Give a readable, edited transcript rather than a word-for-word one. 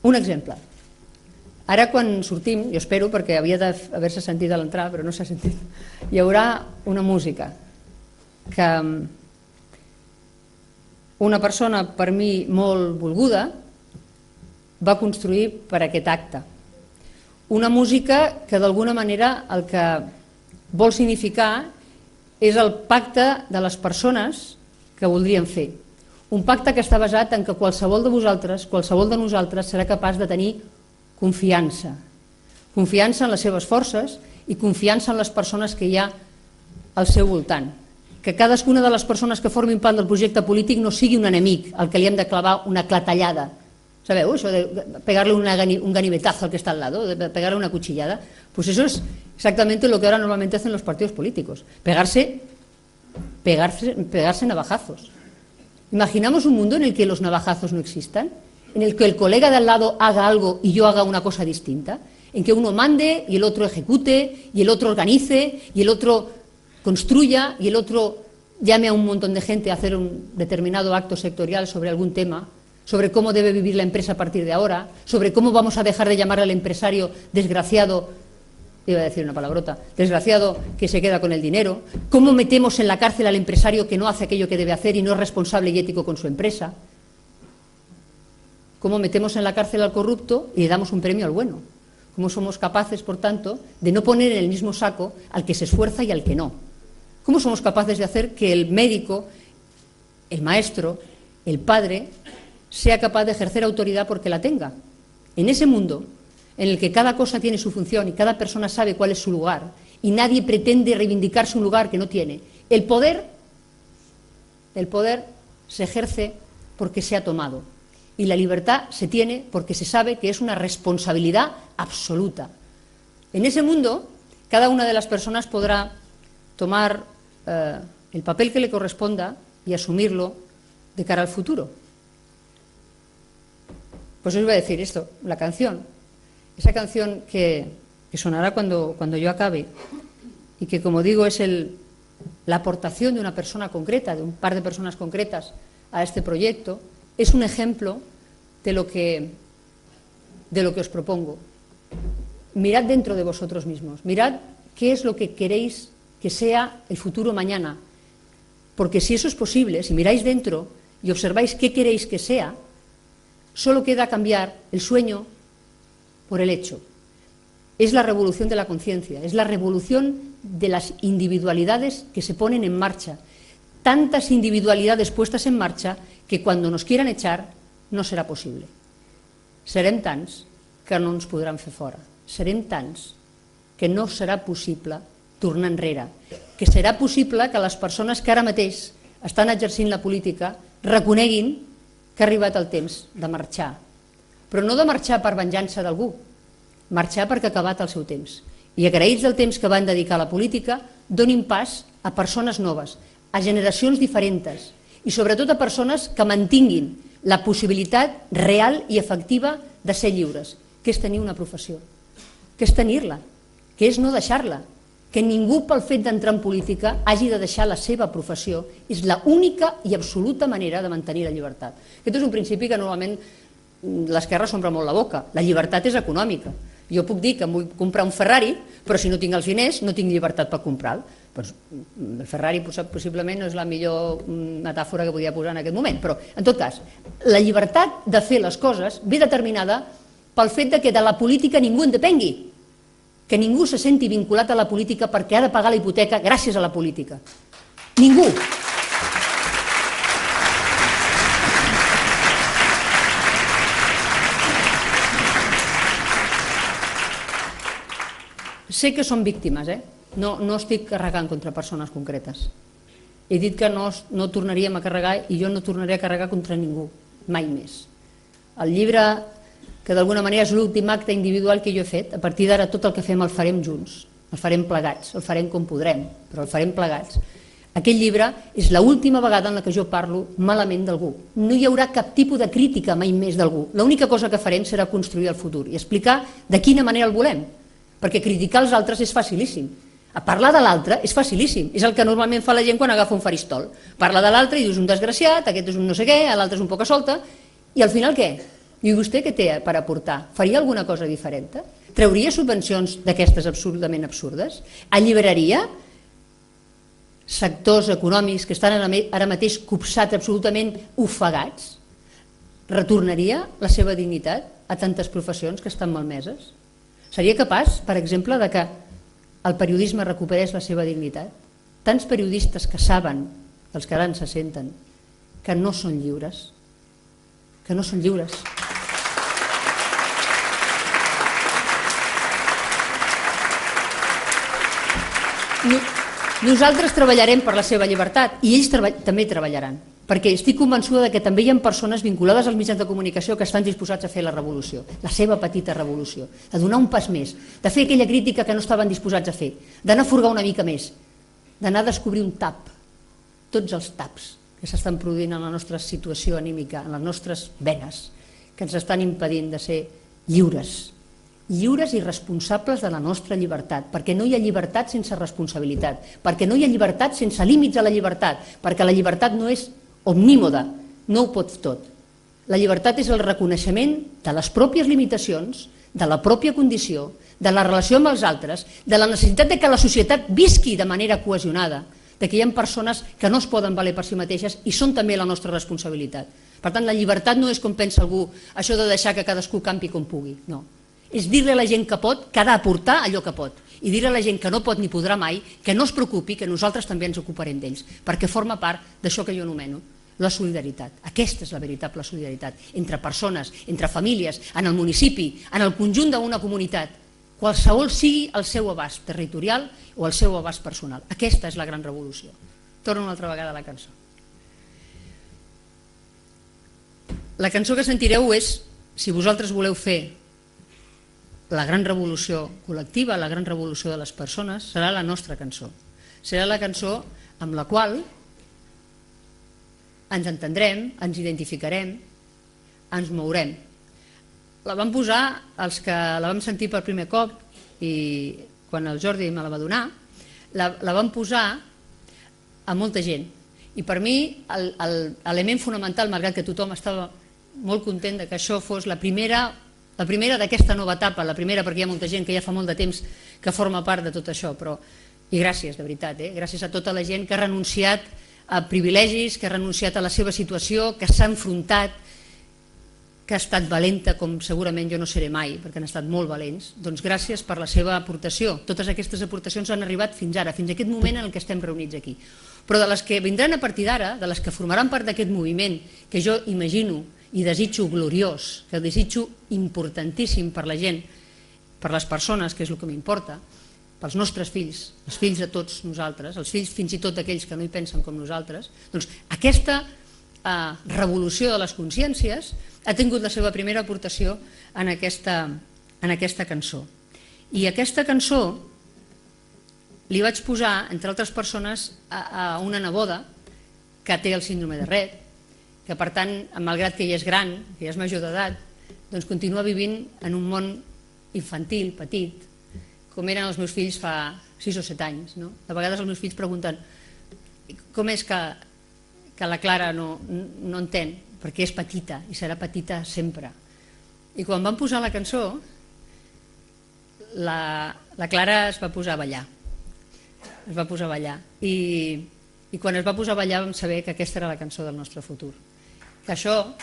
Un exemple. Ara quan sortim, jo espero, perquè havia d'haver-se sentit a l'entrar, però no s'ha sentit, hi haurà una música que una persona per mi molt volguda va construir per aquest acte. Una música que d'alguna manera el que vol significar és el pacte de les persones que voldrien fer. Un pacte que està basat en que qualsevol de vosaltres, qualsevol de nosaltres serà capaç de tenir confiança. Confiança en les seves forces i confiança en les persones que hi ha al seu voltant. Que cadascuna de les persones que formin part del projecte polític no sigui un enemic al que li hem de clavar una clatellada. ¿Sabeu? Eso de pegarle un ganivetazo al que está al lado, de pegarle una cuchillada. Pues eso es exactamente lo que ahora normalmente hacen los partidos políticos. Pegarse navajazos. ¿Imaginamos un mundo en el que los navajazos no existan? ¿En el que el colega de al lado haga algo y yo haga una cosa distinta? ¿En que uno mande y el otro ejecute y el otro organice y el otro construya y el otro llame a un montón de gente a hacer un determinado acto sectorial sobre algún tema, sobre cómo debe vivir la empresa a partir de ahora, sobre cómo vamos a dejar de llamar al empresario desgraciado, iba a decir una palabrota, desgraciado que se queda con el dinero, cómo metemos en la cárcel al empresario que no hace aquello que debe hacer y no es responsable y ético con su empresa, cómo metemos en la cárcel al corrupto y le damos un premio al bueno, cómo somos capaces, por tanto, de no poner en el mismo saco al que se esfuerza y al que no. ¿Cómo somos capaces de hacer que el médico, el maestro, el padre, sea capaz de ejercer autoridad porque la tenga? En ese mundo en el que cada cosa tiene su función y cada persona sabe cuál es su lugar y nadie pretende reivindicarse un lugar que no tiene, el poder se ejerce porque se ha tomado y la libertad se tiene porque se sabe que es una responsabilidad absoluta. En ese mundo, cada una de las personas podrá tomar el papel que le corresponda y asumirlo de cara al futuro. Pues os voy a decir esto, la canción, esa canción que sonará cuando yo acabe y que, como digo, es la aportación de una persona concreta, de un par de personas concretas a este proyecto, es un ejemplo de lo que os propongo. Mirad dentro de vosotros mismos, mirad qué es lo que queréis que sea el futuro mañana, porque si eso es posible, si miráis dentro y observáis qué queréis que sea, solo queda cambiar el sueño por el hecho. Es la revolución de la conciencia, es la revolución de las individualidades que se ponen en marcha. Tantas individualidades puestas en marcha que cuando nos quieran echar no será posible. Serem tants que no ens podran fer fora. Serem tants que no serà possible tornar enrere. Que serà possible que les persones que ara mateix estan exercint la política reconeguin que ha arribat el temps de marxar. Però no de marxar per venjança d'algú, marxar perquè ha acabat el seu temps. I agraïts del temps que van dedicar a la política, donin pas a persones noves, a generacions diferents i sobretot a persones que mantinguin la possibilitat real i efectiva de ser lliures, que és tenir una professió, que és tenir-la, que és no deixar-la, que ningú pel fet d'entrar en política hagi de deixar la seva professió. És l'única i absoluta manera de mantenir la llibertat. Aquest és un principi que normalment l'esquerra s'ompra molt la boca. La llibertat és econòmica. Jo puc dir que em vull comprar un Ferrari, però si no tinc els diners no tinc llibertat per comprar-lo. El Ferrari possiblement no és la millor metàfora que podia posar en aquest moment, però en tot cas, la llibertat de fer les coses ve determinada pel fet que de la política ningú en depengui, que ningú se senti vinculat a la política perquè ha de pagar la hipoteca gràcies a la política. Ningú. Sé que són víctimes, no estic carregant contra persones concretes. He dit que no tornaríem a carregar i jo no tornaré a carregar contra ningú, mai més. El llibre, que d'alguna manera és l'últim acte individual que jo he fet, a partir d'ara tot el que fem el farem junts, el farem plegats, el farem com podrem, però el farem plegats. Aquest llibre és l'última vegada en la que jo parlo malament d'algú. No hi haurà cap tipus de crítica mai més d'algú. L'única cosa que farem serà construir el futur i explicar de quina manera el volem, perquè criticar els altres és facilíssim. A parlar de l'altre és facilíssim, és el que normalment fa la gent quan agafa un faristol. Parla de l'altre i dius un desgraciat, aquest és un no sé què, l'altre és un poca solta, i al final què? I vostè què té per aportar? Faria alguna cosa diferent? Trauria subvencions d'aquestes absolutament absurdes? Alliberaria sectors econòmics que estan ara mateix copsats, absolutament ofegats? Retornaria la seva dignitat a tantes professions que estan malmeses? Seria capaç, per exemple, de que el periodisme recuperés la seva dignitat? Tants periodistes que saben, els que ara se senten, que no són lliures, que no són lliures. Nosaltres treballarem per la seva llibertat i ells també treballaran, perquè estic convençuda que també hi ha persones vinculades als mitjans de comunicació que estan disposats a fer la revolució, la seva petita revolució, a donar un pas més, de fer aquella crítica que no estaven disposats a fer, d'anar a furgar una mica més, d'anar a descobrir un tap, tots els taps que s'estan produint en la nostra situació anímica, en les nostres venes, que ens estan impedint de ser lliures i responsables de la nostra llibertat, perquè no hi ha llibertat sense responsabilitat, perquè no hi ha llibertat sense límits a la llibertat, perquè la llibertat no és omnímoda, no ho pot tot. La llibertat és el reconeixement de les pròpies limitacions, de la pròpia condició, de la relació amb els altres, de la necessitat de que la societat visqui de manera cohesionada, de que hi ha persones que no es poden valer per si mateixes i són també la nostra responsabilitat. Per tant, la llibertat no és com pensa algú, això de deixar que cadascú campi com pugui, no. És dir-li a la gent que pot, que ha d'aportar allò que pot, i dir-li a la gent que no pot ni podrà mai, que no es preocupi, que nosaltres també ens ocuparem d'ells, perquè forma part d'això que jo anomeno la solidaritat. Aquesta és la veritable solidaritat, entre persones, entre famílies, en el municipi, en el conjunt d'una comunitat, qualsevol sigui el seu abast territorial o el seu abast personal. Aquesta és la gran revolució. Torno una altra vegada a la cançó. La cançó que sentireu és, si vosaltres voleu fer la gran revolució col·lectiva, la gran revolució de les persones, serà la nostra cançó. Serà la cançó amb la qual ens entendrem, ens identificarem, ens mourem. La vam posar els que la vam sentir per primer cop i quan el Jordi me la va donar, la vam posar a molta gent. I per mi l'element fonamental, malgrat que tothom estava molt content que això fos la primera d'aquesta nova etapa, la primera perquè hi ha molta gent que ja fa molt de temps que forma part de tot això, i gràcies, de veritat, gràcies a tota la gent que ha renunciat a privilegis, que ha renunciat a la seva situació, que s'ha enfrontat, que ha estat valenta com segurament jo no seré mai, perquè han estat molt valents, doncs gràcies per la seva aportació. Totes aquestes aportacions han arribat fins ara, fins a aquest moment en què estem reunits aquí. Però de les que vindran a partir d'ara, de les que formaran part d'aquest moviment, que jo imagino i desitjo gloriós, que desitjo importantíssim per la gent, per les persones, que és el que m'importa, pels nostres fills, els fills de tots nosaltres, els fills fins i tot d'aquells que no hi pensen com nosaltres, doncs aquesta revolució de les consciències ha tingut la seva primera aportació en aquesta cançó. I aquesta cançó li vaig posar, entre altres persones, a una neboda que té el síndrome de Rett, que per tant, malgrat que ja és gran, que ja és major d'edat, doncs continua vivint en un món infantil, petit, com eren els meus fills fa 6 o 7 anys. De vegades els meus fills pregunten com és que la Clara no entén, perquè és petita i serà petita sempre. I quan van posar la cançó, la Clara es va posar a ballar. Es va posar a ballar. I quan es va posar a ballar vam saber que aquesta era la cançó del nostre futur. Que això